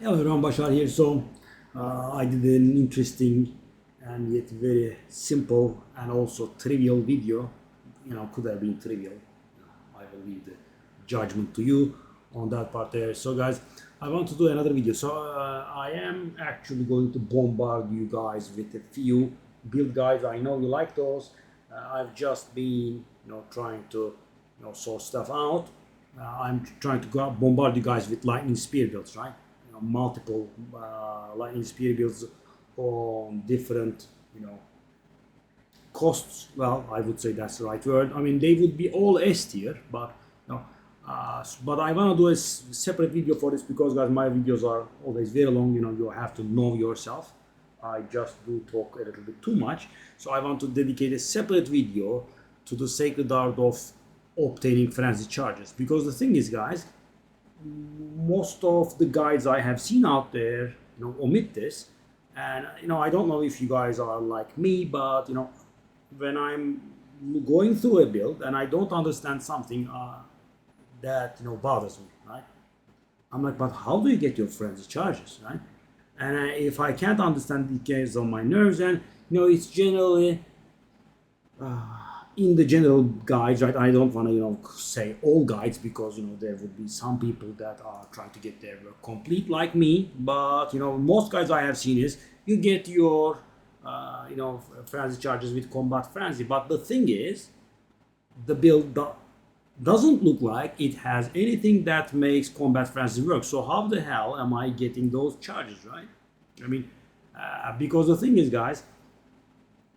Hello everyone, Bashar here. So I did an interesting and yet very simple and also trivial video. Could have been trivial. I will leave the judgment to you on that part there. So guys, I want to do another video. So I am actually going to bombard you guys with a few build guides. I know you like those. I've just been trying to sort stuff out. I'm trying to bombard you guys with lightning spear builds, right? Multiple lightning spear builds on different costs. Well, I would say that's the right word. I mean, they would be all S tier, but but I want to do a separate video for this because guys, my videos are always very long. You have to know yourself. I just do talk a little bit too much, so I want to dedicate a separate video to the sacred art of obtaining frenzy charges. Because the thing is, guys, most of the guides I have seen out there, omit this, and I don't know if you guys are like me, but when I'm going through a build and I don't understand something that bothers me, right? I'm like, but how do you get your frenzy charges, right? And if I can't understand, it gets on my nerves, and it's generally in the general guides, right? I don't want to say all guides because there would be some people that are trying to get their work complete like me, but most guides I have seen is you get your frenzy charges with combat frenzy. But the thing is, the build doesn't look like it has anything that makes combat frenzy work. So how the hell am I getting those charges, right? I mean, because the thing is, guys,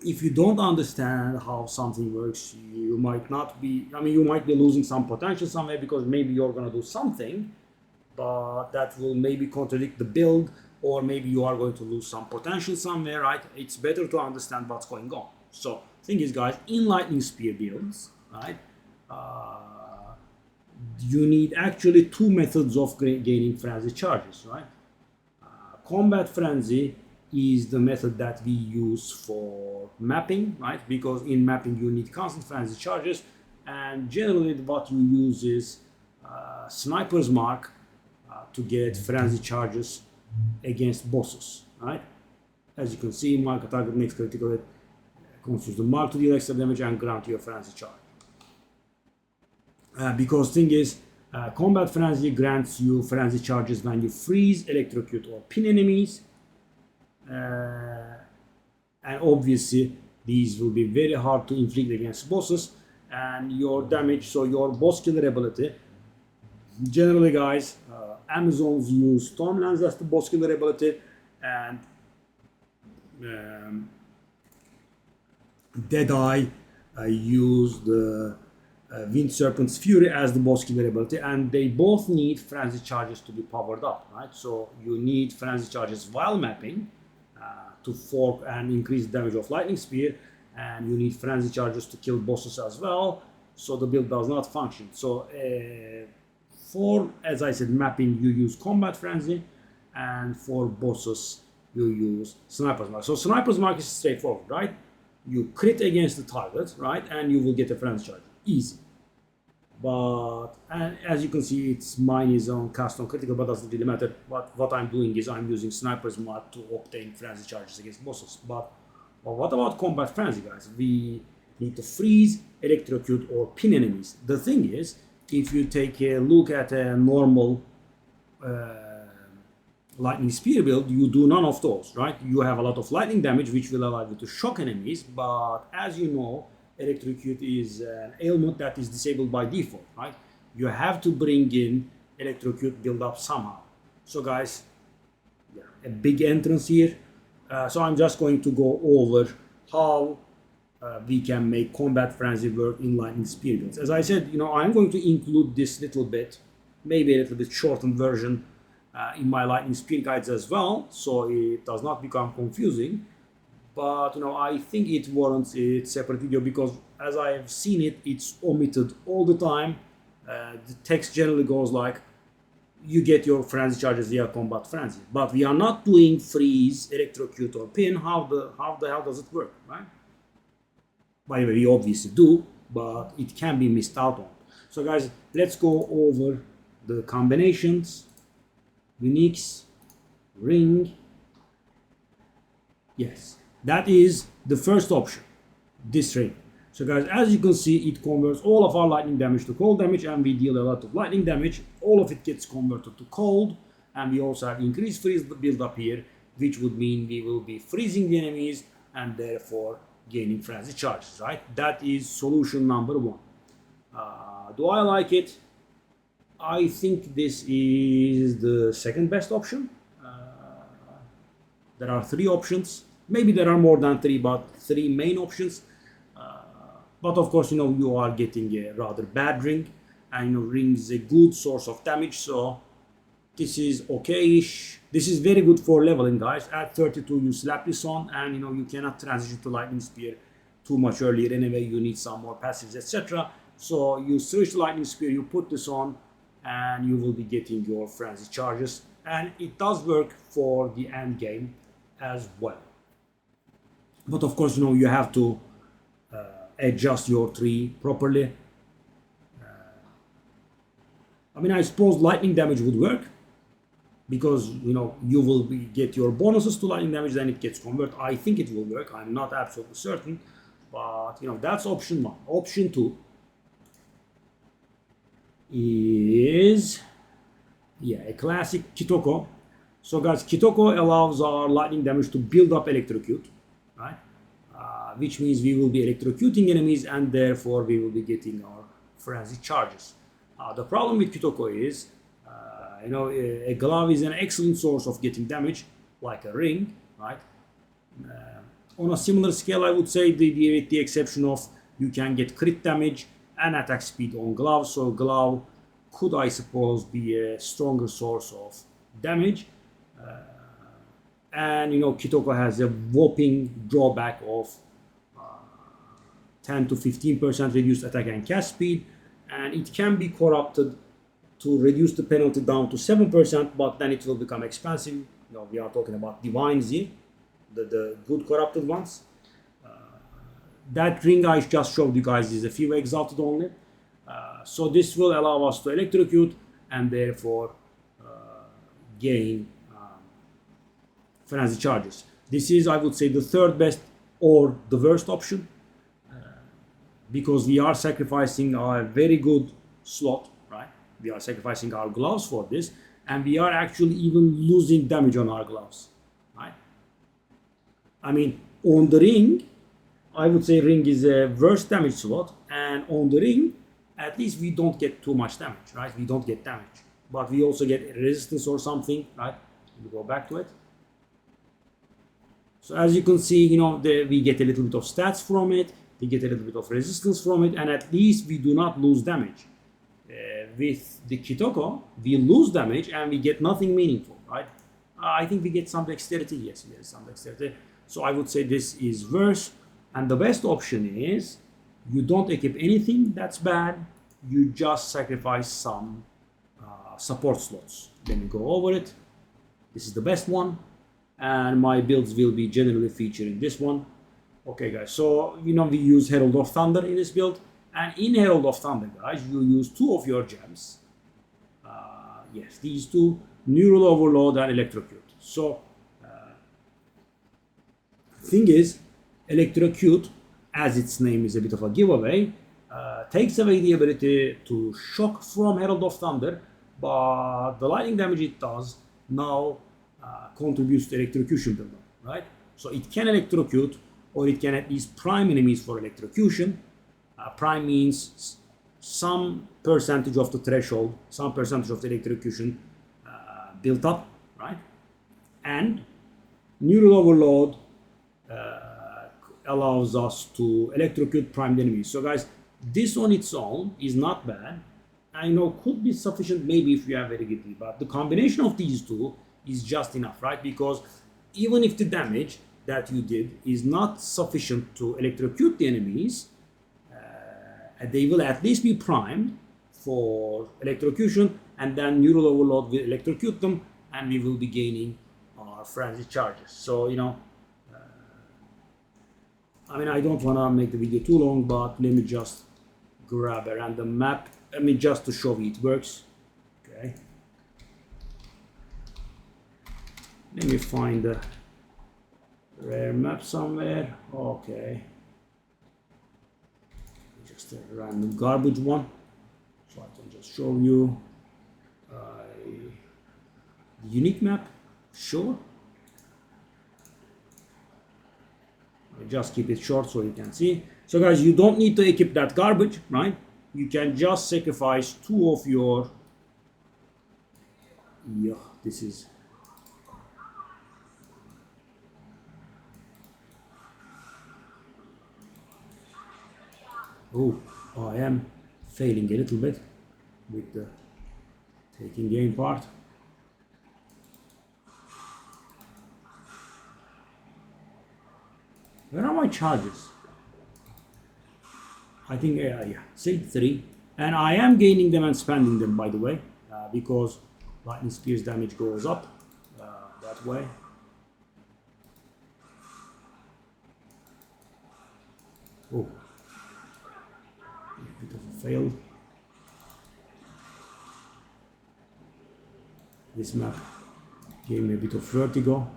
if you don't understand how something works, you might not be, you might be losing some potential somewhere because maybe you're going to do something, but that will maybe contradict the build, or maybe you are going to lose some potential somewhere, right? It's better to understand what's going on. So, thing is, guys, in lightning spear builds, right, you need actually two methods of gaining frenzy charges, right? Combat frenzy is the method that we use for mapping, right? Because in mapping you need constant frenzy charges, and generally what you use is sniper's mark to get frenzy charges against bosses, right? As you can see, mark a target makes critical hit, confuse the mark to deal extra damage and grant you a frenzy charge. Because thing is, combat frenzy grants you frenzy charges when you freeze, electrocute, or pin enemies. And obviously these will be very hard to inflict against bosses, and your damage, so your boss killer ability, generally guys, Amazons use Stormlands as the boss killer ability, and Deadeye use the Wind Serpent's Fury as the boss killer ability, and they both need frenzy charges to be powered up, right? So you need frenzy charges while mapping to fork and increase the damage of lightning spear, and you need frenzy charges to kill bosses as well, so the build does not function. So for, as I said, mapping you use combat frenzy, and for bosses you use sniper's mark. So sniper's mark is straightforward, right? You crit against the target, right, and you will get a frenzy charge, easy. But and as you can see, mine is on cast on critical, but doesn't really matter. What I'm doing is I'm using sniper's mark to obtain frenzy charges against bosses. But what about combat frenzy, guys? We need to freeze, electrocute, or pin enemies. The thing is, if you take a look at a normal lightning spear build, you do none of those, right? You have a lot of lightning damage, which will allow you to shock enemies, but as you know, electrocute is an ailment that is disabled by default, right? You have to bring in electrocute build up somehow. So guys, yeah, a big entrance here. So I'm just going to go over how we can make combat frenzy work in lightning spear builds. As I said, I'm going to include this little bit, maybe a little bit shortened version in my lightning spear guides as well, so it does not become confusing. But I think it warrants a separate video because as I have seen it, it's omitted all the time. The text generally goes like, you get your frenzy charges via combat frenzy, but we are not doing freeze, electrocute, or pin. How the hell does it work, right? By the way, we obviously do, but it can be missed out on. So guys, let's go over the combinations, uniques, ring. Yes, that is the first option, this ring. So guys, as you can see, it converts all of our lightning damage to cold damage, and we deal a lot of lightning damage. All of it gets converted to cold, and we also have increased freeze build up here, which would mean we will be freezing the enemies and therefore gaining frenzy charges, right? That is solution number one. Do I like it? I think this is the second best option. There are three options. Maybe there are more than three, but three main options. But of course, you are getting a rather bad ring, and ring is a good source of damage, so this is okay-ish. This is very good for leveling, guys. At 32, you slap this on, and you cannot transition to lightning spear too much earlier anyway. You need some more passives, etc. So you switch to lightning spear, you put this on, and you will be getting your frenzy charges, and it does work for the end game as well. But of course, you have to adjust your tree properly. I suppose lightning damage would work, because you will get your bonuses to lightning damage, then it gets converted. I think it will work. I'm not absolutely certain, but that's option one. Option two is a classic Kitoko. So guys, Kitoko allows our lightning damage to build up electrocute, right? Which means we will be electrocuting enemies, and therefore we will be getting our frenzy charges. The problem with Kitoko is, a glove is an excellent source of getting damage, like a ring, right? On a similar scale, I would say, with the exception of you can get crit damage and attack speed on glove, so glove could, I suppose, be a stronger source of damage. And Kitoko has a whopping drawback of 10 to 15% reduced attack and cast speed, and it can be corrupted to reduce the penalty down to 7%, but then it will become expensive. We are talking about divines here, the good corrupted ones. That ring I just showed you guys is a few exalted only. So this will allow us to electrocute and therefore gain frenzy charges. This is, I would say, the third best or the worst option, because we are sacrificing our very good slot, right? We are sacrificing our gloves for this, and we are actually even losing damage on our gloves, right? On the ring, I would say ring is a worse damage slot, and on the ring, at least we don't get too much damage, right? We don't get damage, but we also get resistance or something, right? We go back to it. So as you can see, we get a little bit of stats from it, we get a little bit of resistance from it, and at least we do not lose damage. With the Kitoko, we lose damage and we get nothing meaningful, right? I think we get some dexterity. Yes, there is some dexterity. So I would say this is worse. And the best option is you don't equip anything that's bad. You just sacrifice some support slots. Let me go over it. This is the best one. And my builds will be generally featuring this one. Okay, guys. So, we use Herald of Thunder in this build. And in Herald of Thunder, guys, you use two of your gems. Yes, these two, Neural Overload and Electrocute. So, thing is, Electrocute, as its name is a bit of a giveaway, takes away the ability to shock from Herald of Thunder, but the lightning damage it does now contributes to electrocution buildup, right? So it can electrocute, or it can at least prime enemies for electrocution. Prime means some percentage of the threshold, some percentage of the electrocution built up, right? And Neural Overload allows us to electrocute primed enemies. So guys, this on its own is not bad. I know could be sufficient maybe if you have very good, but the combination of these two is just enough, right? Because even if the damage that you did is not sufficient to electrocute the enemies, they will at least be primed for electrocution, and then Neural Overload will electrocute them, and we will be gaining our frenzy charges. So, I don't want to make the video too long, but let me just grab a random map. Just to show you it works. Okay. Let me find the rare map somewhere. Okay. Just a random garbage one. So I can just show you the unique map. Sure. I just keep it short so you can see. So guys, you don't need to equip that garbage, right? You can just sacrifice 2 of your... Yeah, this is... Oh, I am failing a little bit with the taking game part. Where are my charges? I think, yeah, see, 3. And I am gaining them and spending them, by the way, because lightning spear's damage goes up that way. Oh, a bit of a fail. This map gave me a bit of vertigo.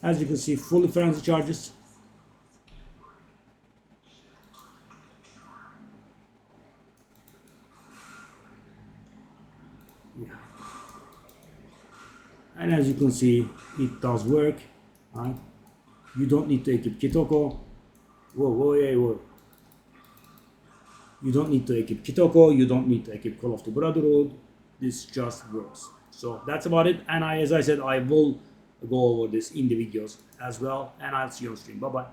As you can see, fully frenzy charges. Yeah. And as you can see, it does work. Right? You don't need to equip Kitoko. Whoa. You don't need to equip Kitoko. You don't need to equip Call of the Brotherhood. This just works. So that's about it. And as I said, I will go over this in the videos as well. And I'll see you on stream. Bye bye.